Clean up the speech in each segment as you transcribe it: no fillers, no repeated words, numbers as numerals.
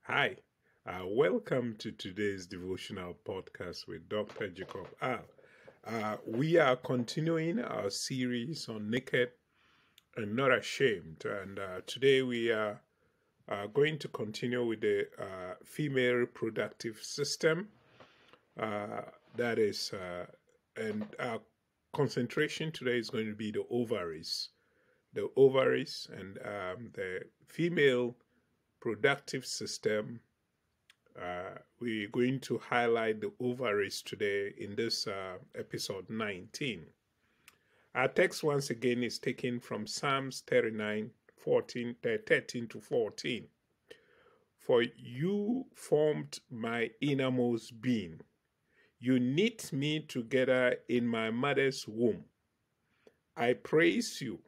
Hi, welcome to today's devotional podcast with Dr. Jacob Al. We are continuing our series on naked and not ashamed, and today we are going to continue with the female reproductive system. That is, and our concentration today is going to be the ovaries. The ovaries and the female productive system. We're going to highlight the ovaries today in this episode 19. Our text once again is taken from Psalms 39, 13 to 14. For you formed my innermost being. You knit me together in my mother's womb. I praise you,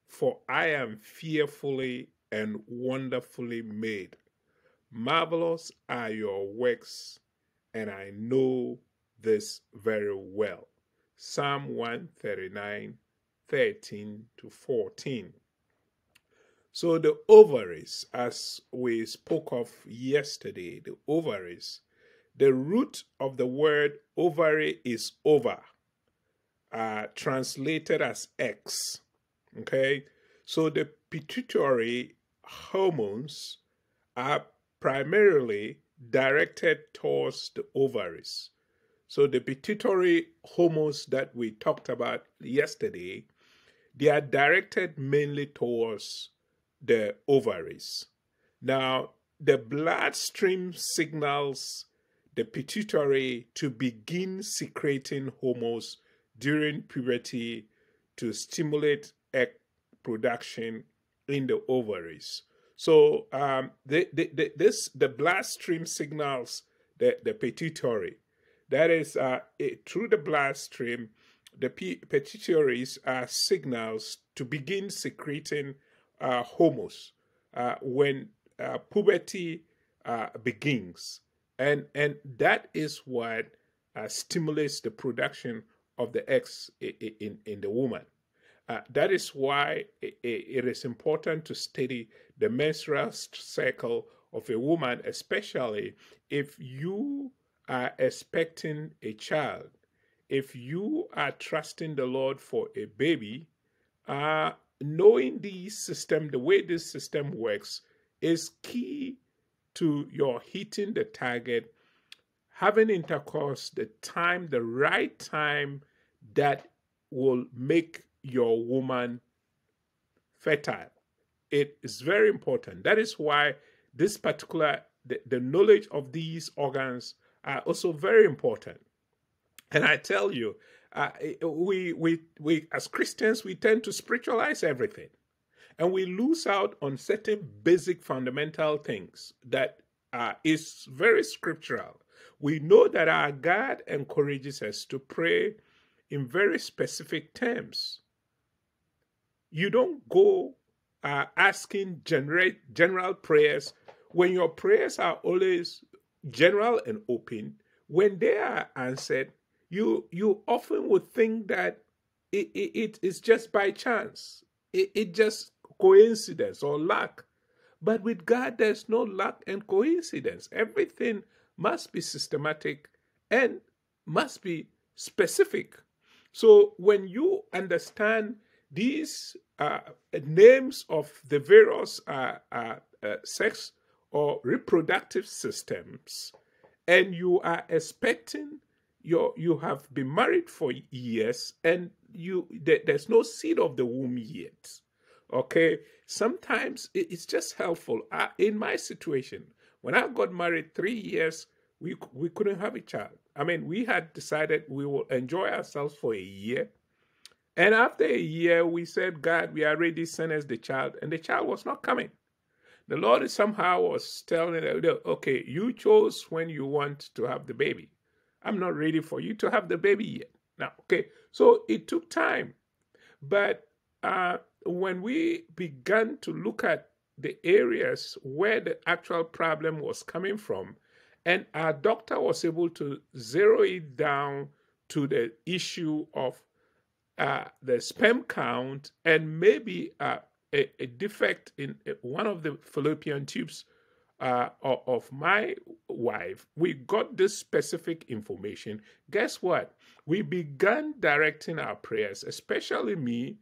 for I am fearfully and wonderfully made. Marvelous are your works, and I know this very well. Psalm 139, 13 to 14. So the ovaries, as we spoke of yesterday, the ovaries, the root of the word ovary is ova, translated as X. Okay, so the pituitary hormones are primarily directed towards the ovaries. So the pituitary hormones that we talked about yesterday, they are directed mainly towards the ovaries. Now, the bloodstream signals the pituitary to begin secreting hormones during puberty to stimulate egg production in the ovaries. So the bloodstream signals the pituitary. That is, through the bloodstream, the pituitaries are signals to begin secreting hormones when puberty begins. And that is what stimulates the production of the eggs in the woman. That is why it is important to study the menstrual cycle of a woman, especially if you are expecting a child. If you are trusting the Lord for a baby, knowing the way this system works is key to your hitting the target, having intercourse, the right time that will make your woman fertile. It is very important. That is why this particular, the knowledge of these organs are also very important. And I tell you, we as Christians, we tend to spiritualize everything. And we lose out on certain basic fundamental things that is very scriptural. We know that our God encourages us to pray in very specific terms. You don't go asking general prayers when your prayers are always general and open. When they are answered, you often would think that it is just by chance. It just coincidence or luck. But with God, there's no luck and coincidence. Everything must be systematic and must be specific. So when you understand these names of the various sex or reproductive systems, and you are expecting you have been married for years and there's no seed of the womb yet. Okay, sometimes it's just helpful. In my situation, when I got married 3 years, we couldn't have a child. I mean, we had decided we will enjoy ourselves for a year. And after a year, we said, God, we are ready, send us the child. And the child was not coming. The Lord somehow was telling them, okay, you chose when you want to have the baby. I'm not ready for you to have the baby yet. Now, okay, so it took time. But when we began to look at the areas where the actual problem was coming from, and our doctor was able to zero it down to the issue of the sperm count and maybe a defect in one of the fallopian tubes of my wife, we got this specific information. Guess what? We began directing our prayers, especially me,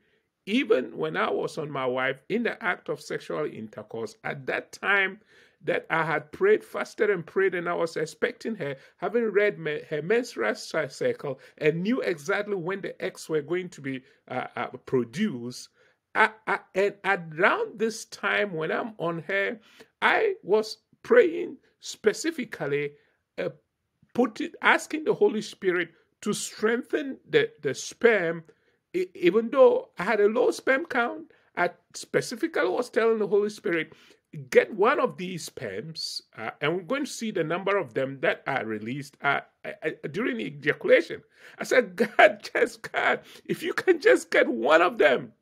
even when I was on my wife in the act of sexual intercourse. At that time that I had prayed, fasted and prayed, and I was expecting her, having read her menstrual cycle and knew exactly when the eggs were going to be produced. And around this time when I'm on her, I was praying specifically, asking the Holy Spirit to strengthen the sperm. Even though I had a low sperm count, I specifically was telling the Holy Spirit, get one of these sperms, and we're going to see the number of them that are released during ejaculation. I said, God, if you can just get one of them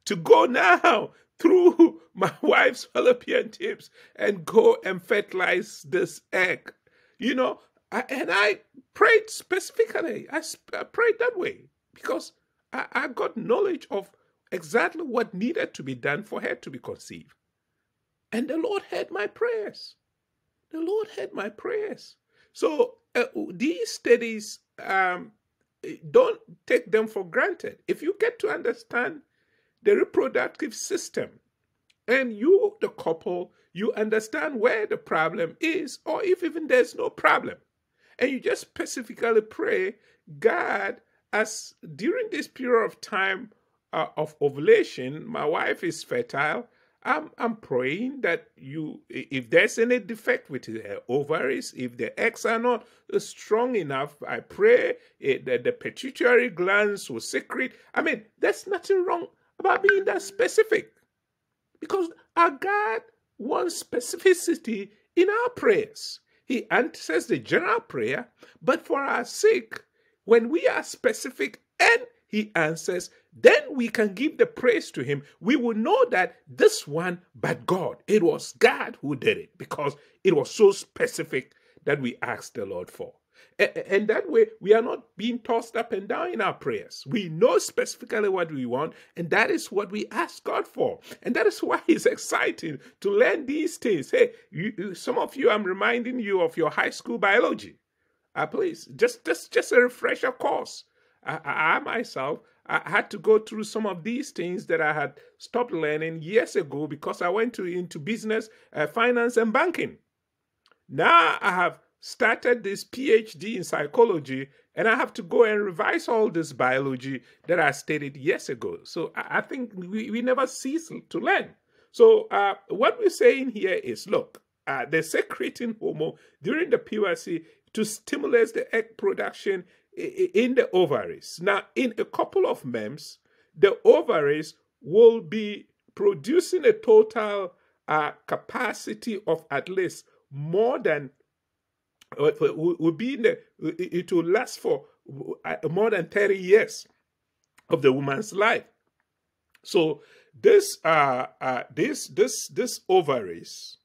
to go now through my wife's fallopian tubes and go and fertilize this egg. You know, and I prayed specifically. I prayed that way because I got knowledge of exactly what needed to be done for her to be conceived. And the Lord heard my prayers. The Lord heard my prayers. So these studies, don't take them for granted. If you get to understand the reproductive system, and you, the couple, you understand where the problem is, or if even there's no problem, and you just specifically pray, God, as during this period of time of ovulation, my wife is fertile, I'm praying that if there's any defect with her ovaries, if the eggs are not strong enough, I pray that the pituitary glands will secrete. I mean, there's nothing wrong about being that specific, because our God wants specificity in our prayers. He answers the general prayer, but for our sake, when we are specific and He answers, then we can give the praise to Him. We will know that this one, but God, it was God who did it, because it was so specific that we asked the Lord for. And that way, we are not being tossed up and down in our prayers. We know specifically what we want, and that is what we ask God for. And that is why it's exciting to learn these things. Hey, some of you, I'm reminding you of your high school biology. Please, just a refresher course. I myself, I had to go through some of these things that I had stopped learning years ago because I went into business, finance, and banking. Now I have started this PhD in psychology, and I have to go and revise all this biology that I studied years ago. So I think we never cease to learn. So what we're saying here is, look, the secreting hormone during the puberty to stimulate the egg production in the ovaries. Now, in a couple of months, the ovaries will be producing a total capacity of at least more than, it will last for more than 30 years of the woman's life. So this ovaries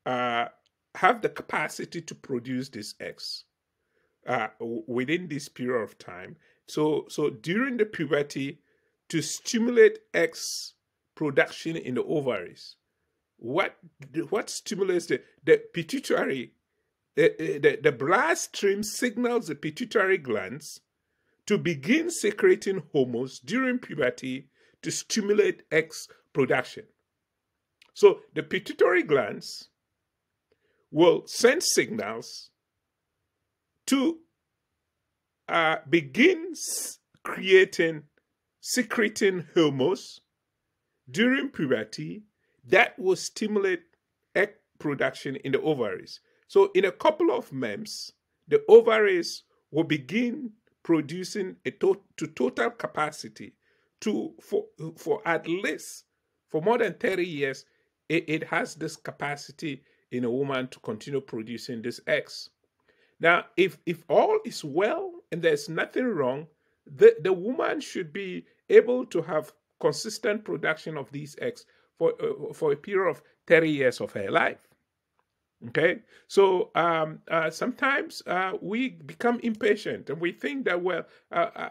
have the capacity to produce these eggs within this period of time. So during the puberty, to stimulate eggs production in the ovaries, what stimulates the pituitary? The blood stream signals the pituitary glands to begin secreting hormones during puberty to stimulate eggs production. So the pituitary glands will send signals to begin secreting hormones during puberty that will stimulate egg production in the ovaries. So in a couple of months, the ovaries will begin producing to total capacity for at least, for more than 30 years, it has this capacity in a woman to continue producing these eggs. Now, if all is well and there's nothing wrong, the woman should be able to have consistent production of these eggs for a period of 30 years of her life. Okay, so sometimes we become impatient and we think that, well,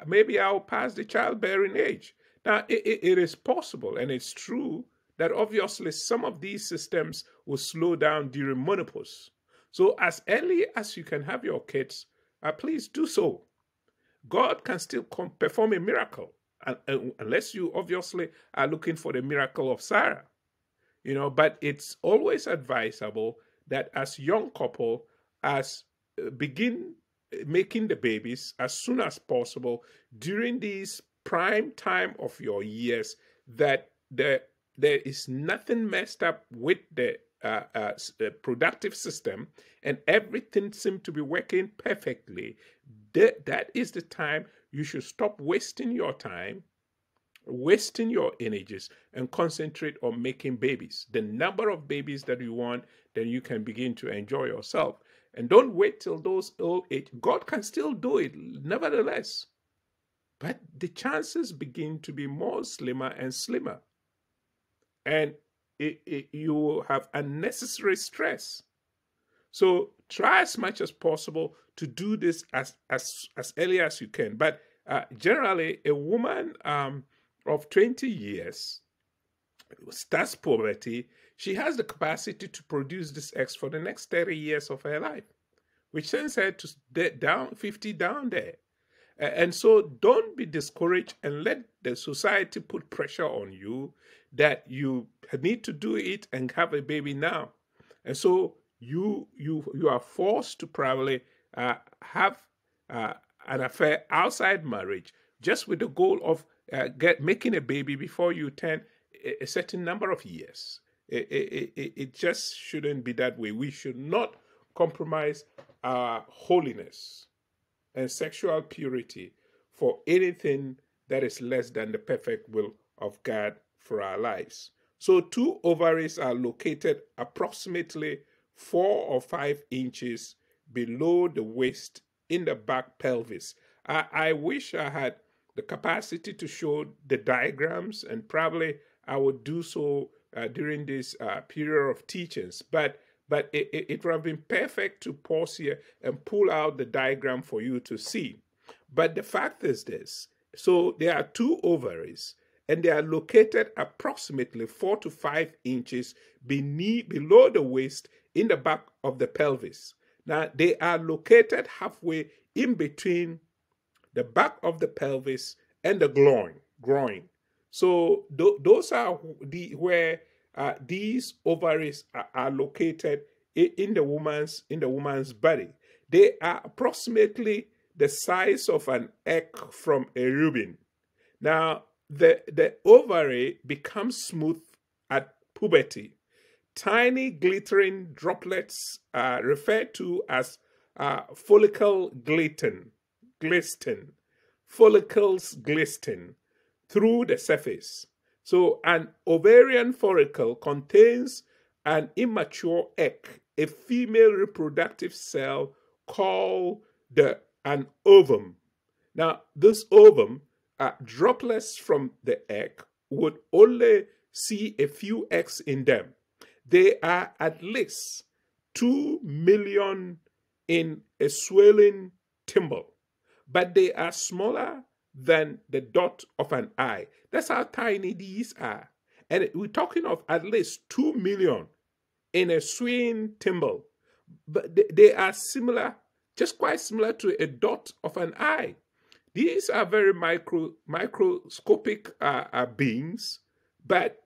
maybe I'll pass the childbearing age. Now, it is possible and it's true that obviously some of these systems will slow down during menopause. So as early as you can have your kids, please do so. God can still perform a miracle, unless you obviously are looking for the miracle of Sarah. But it's always advisable that as young couple, as begin making the babies as soon as possible during these prime time of your years, that there is nothing messed up with the productive system, and everything seems to be working perfectly. That is the time you should stop wasting your time, wasting your energies, and concentrate on making babies. The number of babies that you want, then you can begin to enjoy yourself. And don't wait till those old age. God can still do it, nevertheless. But the chances begin to be more slimmer and slimmer. And you will have unnecessary stress. So try as much as possible to do this as early as you can. But generally, a woman of 20 years starts puberty, she has the capacity to produce this eggs for the next 30 years of her life, which sends her to down 50 down there. And so don't be discouraged and let the society put pressure on you that you need to do it and have a baby now. And so you are forced to probably have an affair outside marriage, just with the goal of making a baby before you turn a certain number of years. It just shouldn't be that way. We should not compromise our holiness and sexual purity for anything that is less than the perfect will of God for our lives. So 2 ovaries are located approximately 4 or 5 inches below the waist in the back pelvis. I wish I had the capacity to show the diagrams, and probably I would do so during this period of teachings. But it would have been perfect to pause here and pull out the diagram for you to see. But the fact is this. So there are 2 ovaries, and they are located approximately 4 to 5 inches below the waist in the back of the pelvis. Now, they are located halfway in between the back of the pelvis and the groin. So those are where these ovaries are located in the woman's body. They are approximately the size of an egg from a Reuben. Now, the ovary becomes smooth at puberty. Tiny glittering droplets are referred to as follicle glisten, follicles glisten through the surface. So an ovarian follicle contains an immature egg, a female reproductive cell called an ovum. Now, this ovum, droplets from the egg would only see a few eggs in them. They are at least 2 million in a swelling thimble, but they are smaller than the dot of an eye. That's how tiny these are. And we're talking of at least 2 million in a swelling thimble. But they are similar, just quite similar to a dot of an eye. These are very microscopic beings, but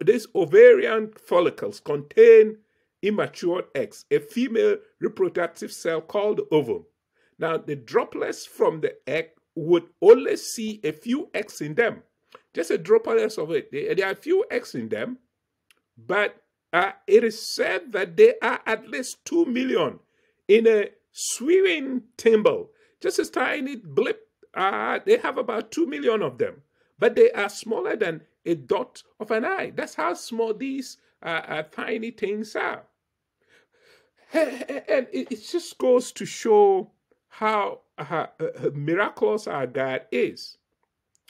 these ovarian follicles contain immature eggs, a female reproductive cell called the ovum. Now, the droplets from the egg would only see a few eggs in them. Just a droplets of it. There are a few eggs in them, but it is said that there are at least 2 million in a swimming thimble. Just a tiny blip. They have about 2 million of them, but they are smaller than a dot of an eye. That's how small these tiny things are. And it just goes to show how miraculous our God is.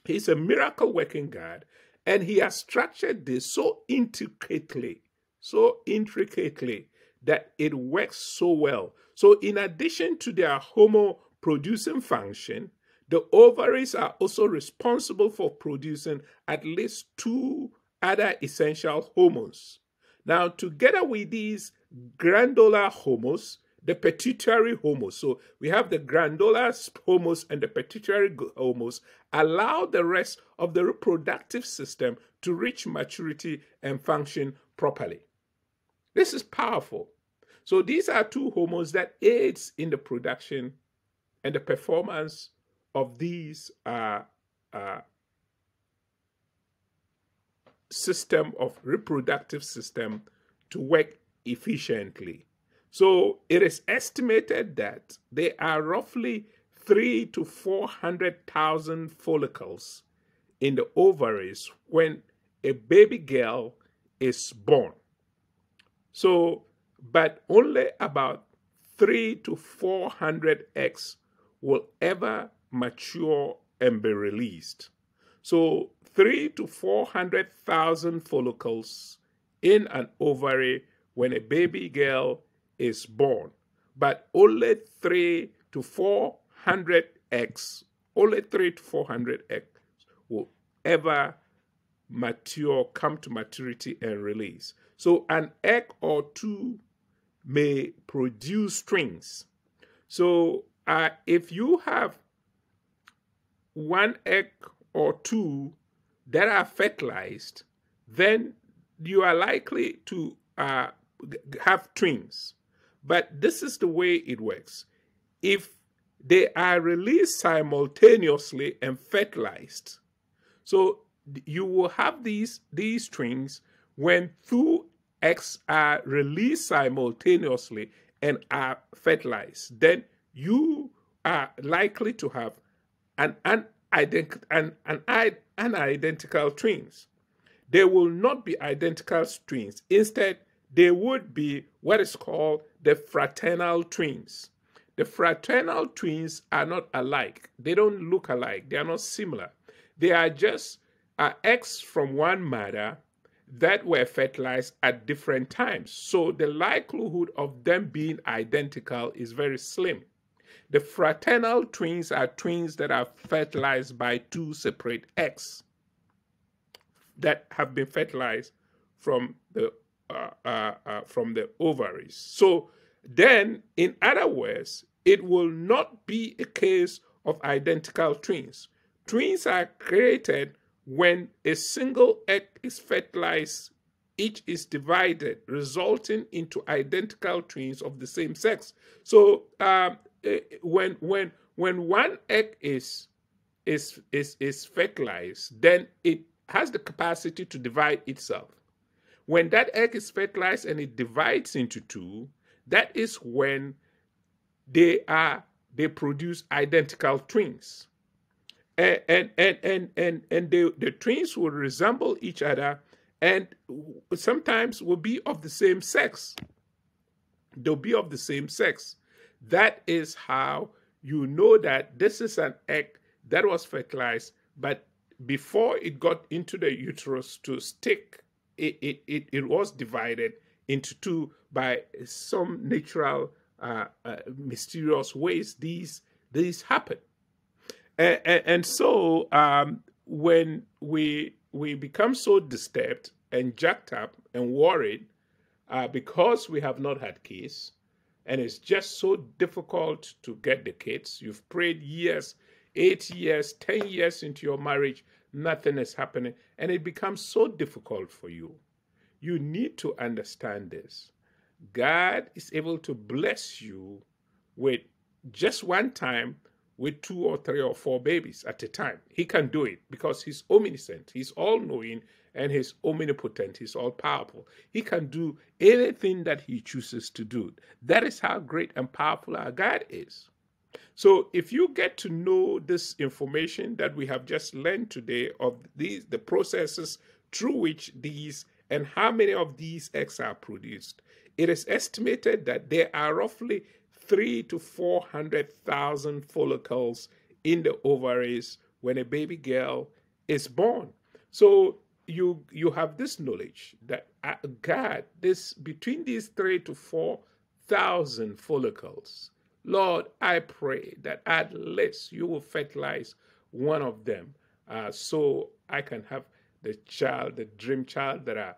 He's a miracle working God, and he has structured this so intricately that it works so well. So in addition to their homo-producing function, the ovaries are also responsible for producing at least 2 other essential hormones. Now, together with these glandular hormones, the pituitary hormones, so we have the glandular hormones and the pituitary hormones, allow the rest of the reproductive system to reach maturity and function properly. This is powerful. So these are two hormones that aids in the production and the performance of these system of reproductive system to work efficiently. So it is estimated that there are roughly 300,000 to 400,000 follicles in the ovaries when a baby girl is born. So, but only about 300 to 400 eggs will ever mature and be released. So 300,000 to 400,000 follicles in an ovary when a baby girl is born, but only 300 to 400 eggs, only 300 to 400 eggs will ever mature, come to maturity and release. So an egg or two may produce twins. So if you have one egg or two that are fertilized, then you are likely to have twins. But this is the way it works. If they are released simultaneously and fertilized, so you will have these twins when two eggs are released simultaneously and are fertilized. Then you are likely to have an unidentical twins. They will not be identical twins. Instead, they would be what is called the fraternal twins. The fraternal twins are not alike. They don't look alike. They are not similar. They are just eggs from one mother that were fertilized at different times. So the likelihood of them being identical is very slim. The fraternal twins are twins that are fertilized by two separate eggs that have been fertilized from the ovaries. So then, in other words, it will not be a case of identical twins. Twins are created when a single egg is fertilized, each is divided, resulting into identical twins of the same sex. So when one egg is fertilized, then it has the capacity to divide itself. When that egg is fertilized and it divides into two, that is when they produce identical twins. And the twins will resemble each other and sometimes will be of the same sex. They'll be of the same sex. That is how you know that this is an egg that was fertilized, but before it got into the uterus to stick, it was divided into two by some natural, mysterious ways. These happen. And so when we become so disturbed and jacked up and worried because we have not had kids, and it's just so difficult to get the kids. You've prayed years, 8 years, 10 years into your marriage, nothing is happening, and it becomes so difficult for you. You need to understand this. God is able to bless you with just one time with 2 or 3 or 4 babies at a time. He can do it because he's omniscient, he's all-knowing, and he's omnipotent, he's all-powerful. He can do anything that he chooses to do. That is how great and powerful our God is. So if you get to know this information that we have just learned today of the processes through which these and how many of these eggs are produced, it is estimated that there are roughly 300,000 to 400,000 follicles in the ovaries when a baby girl is born. So you have this knowledge that God, between these 3,000 to 4,000 follicles, Lord, I pray that at least you will fertilize one of them so I can have the child, the dream child that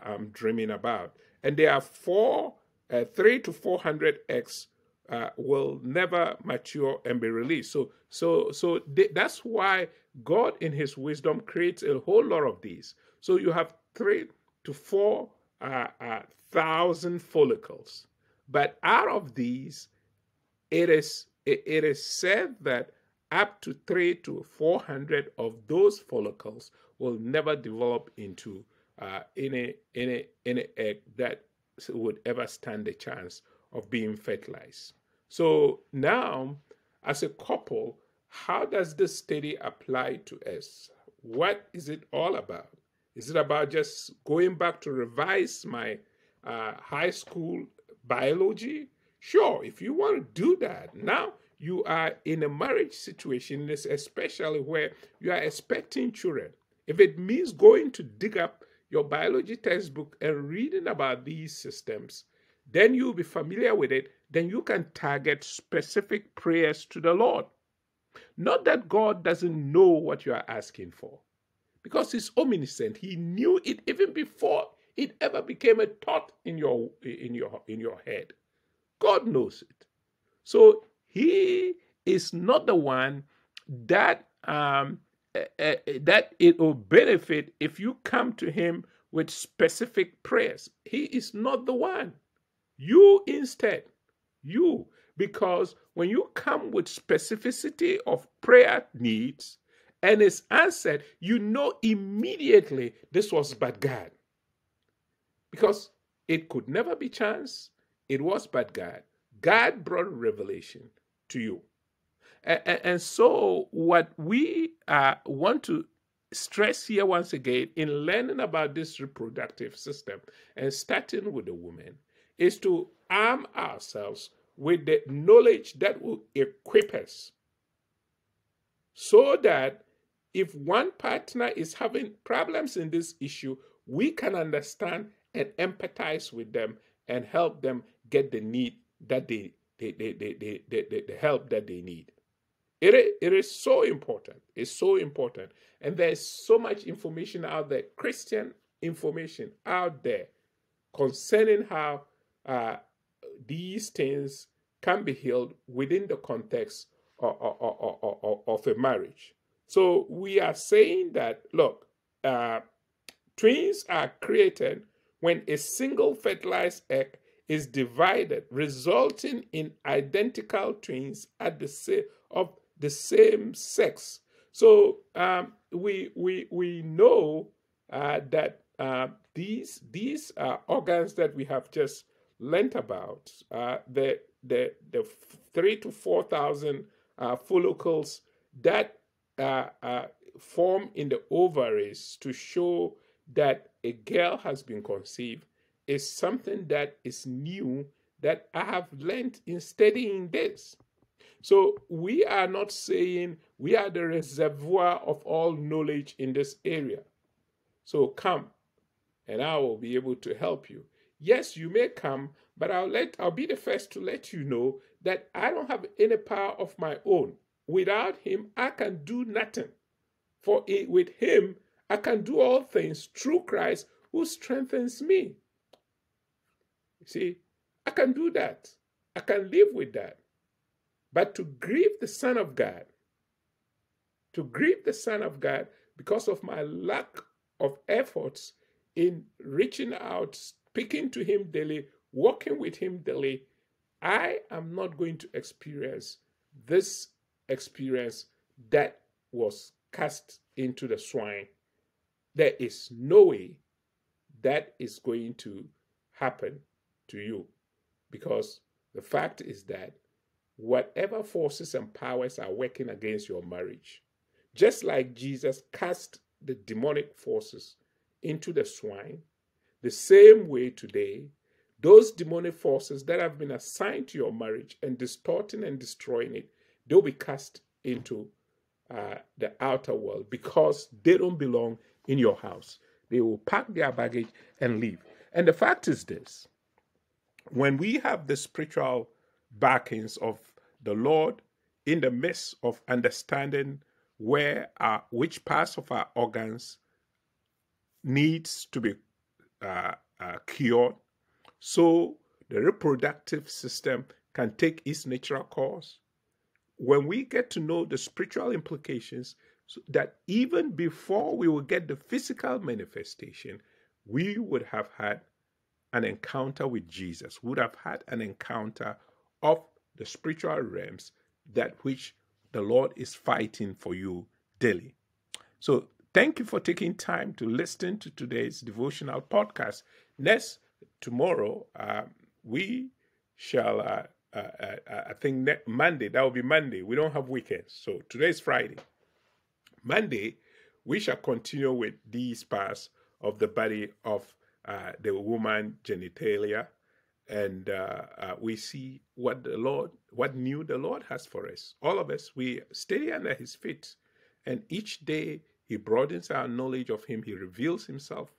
I'm dreaming about. And there are 3 to 400 eggs will never mature and be released. So that's why God in his wisdom creates a whole lot of these. So you have 3 to 4 thousand follicles. But out of these, it is said that up to 3 to 400 of those follicles will never develop into any egg that would ever stand a chance of being fertilized. So now, as a couple, how does this study apply to us? What is it all about? Is it about just going back to revise my high school biology? Sure, if you want to do that. Now you are in a marriage situation, especially where you are expecting children. If it means going to dig up your biology textbook and reading about these systems, then you'll be familiar with it. Then you can target specific prayers to the Lord. Not that God doesn't know what you are asking for, because he's omniscient. He knew it even before it ever became a thought in your head. God knows it. So he is not the one that that it will benefit if you come to him with specific prayers. He is not the one. You instead, because when you come with specificity of prayer needs and it's answered, you know immediately this was but God. Because it could never be chance. It was but God. God brought revelation to you. And so what we want to stress here once again in learning about this reproductive system and starting with the woman is to arm ourselves with the knowledge that will equip us so that if one partner is having problems in this issue, we can understand and empathize with them and help them get the need that the help that they need. It is so important. It's so important. And there's so much information out there, Christian information out there concerning how these things can be healed within the context of a marriage. So we are saying that, look, twins are created when a single fertilized egg is divided, resulting in identical twins at of the same sex. So we know that these organs that we have just learnt about, the 3 to 4,000 follicles that form in the ovaries to show that a girl has been conceived, is something that is new that I have learned in studying this. So we are not saying we are the reservoir of all knowledge in this area. So come, and I will be able to help you. Yes, you may come, but I'll be the first to let you know that I don't have any power of my own. Without him, I can do nothing. For with him, I can do all things through Christ who strengthens me. You see, I can do that. I can live with that. But to grieve the Son of God, because of my lack of efforts in reaching out, speaking to him daily, walking with him daily, I am not going to experience this experience that was cast into the swine. There is no way that is going to happen to you, because the fact is that whatever forces and powers are working against your marriage, just like Jesus cast the demonic forces into the swine, the same way today, those demonic forces that have been assigned to your marriage and distorting and destroying it, they'll be cast into the outer world, because they don't belong in your house. They will pack their baggage and leave. And the fact is this: when we have the spiritual backings of the Lord in the midst of understanding which parts of our organs needs to be cured, so the reproductive system can take its natural course. When we get to know the spiritual implications, so that even before we will get the physical manifestation, we would have had an encounter with Jesus, would have had an encounter of the spiritual realms, that which the Lord is fighting for you daily. So thank you for taking time to listen to today's devotional podcast. Tomorrow, we shall, I think Monday, that will be Monday. We don't have weekends. So today is Friday. Monday, we shall continue with these parts of the body of the woman genitalia. And we see what new the Lord has for us. All of us, we stay under his feet. And each day, he broadens our knowledge of him. He reveals himself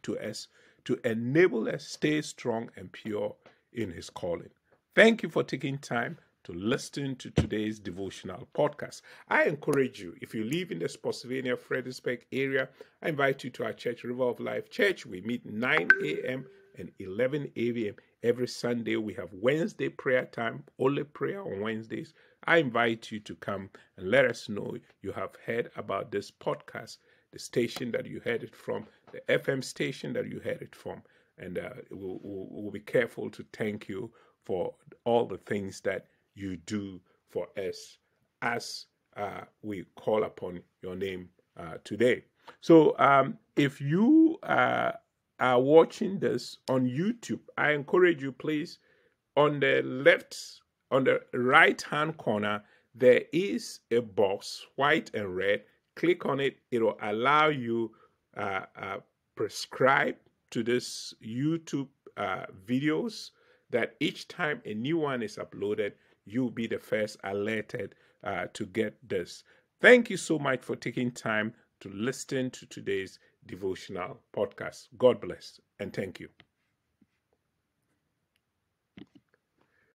to us to enable us stay strong and pure in his calling. Thank you for taking time to listen to today's devotional podcast. I encourage you, if you live in the Spotsylvania, Fredericksburg area, I invite you to our church, River of Life Church. We meet 9 a.m. and 11 a.m. every Sunday. We have Wednesday prayer time, only prayer on Wednesdays. I invite you to come and let us know you have heard about this podcast, the station that you heard it from, the FM station that you heard it from. And we'll be careful to thank you for all the things that you do for us as we call upon your name today. So if you are watching this on YouTube, I encourage you, please, on the right-hand corner, there is a box, white and red. Click on it. It will allow you prescribe to this YouTube videos, that each time a new one is uploaded, you'll be the first alerted to get this. Thank you so much for taking time to listen to today's devotional podcast. God bless and thank you.